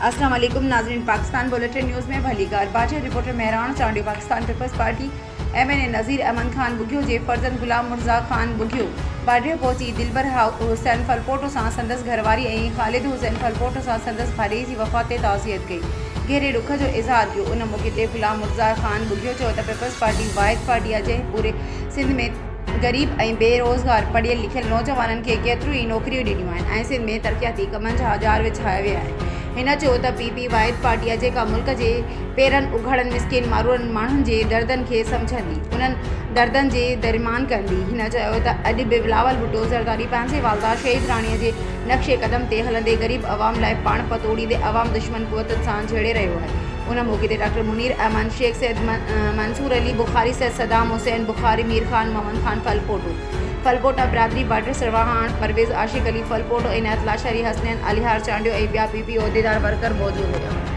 अस्सलाम वालेकुम नाज़रीन, पाकिस्तान बुलेटिन न्यूज़ में भलीकार बाजे रिपोर्टर मेहरान चांडियो पाकिस्तान पीपल्स पार्टी MNA नज़ीर अमन खान बुघियो जे फर्जंद गुलाम मुर्ज़ा खान बुघियो बाडरे पहुंची दिलबर हुसैन फलपोटो सां संदसि घरवारी ऐं ख़ालिद हुसैन फलपोटो सां संदसि भारे जी वफ़ात ते ताज़ियत कई। गहरे दुख जो इज़हार कियो। उन मौक़े ते गुलाम मुर्ज़ा खान बुघियो चयो त पीपल्स पार्टी वाहिद पार्टी आहे जंहिं पूरे सिंध में गरीब ऐं बेरोज़गार पढ़ियल लिखियल नौजवाननि खे केतिरियूं ई नौकरियूं ॾिनियूं आहिनि ऐं सिंध में तरक़ियाती कमनि जा आज़ार विछाया विया आहिनि। हिन चयो त PP वाहिद पार्टी आहे जेका मुल्क जे पेरनि उघड़नि मिसकिन माण्हुनि जे दर्दनि खे सम्झंदी, उन्हनि दर्दनि जे दरमियान कंदी। हिन चयो त अॼु बि बिलावल भुट्टो ज़रदारी पंहिंजे वालदा शहीद राणीअ जे नक्शे क़दम ते हलंदे ग़रीब अवाम लाइ पाण पतोड़ींदे अवाम दुश्मन कुवतनि सां झेड़े रहियो आहे। उन मौक़े ते डॉक्टर मुनीर अहमद, शेख सैद मंसूर अली बुखारी, सैद सदाम हुसैन बुखारी, मीर खान, मोहम्मद खान फलपोटा बिरादरी, बाडर सरवाहान, परवेज़ आशिक अली फलपोटो, इनायत लाशारी, हसनैन अलिहार चांडियो ऐं ॿिया PP उहिदेदार वर्कर मौजूदु हुआ।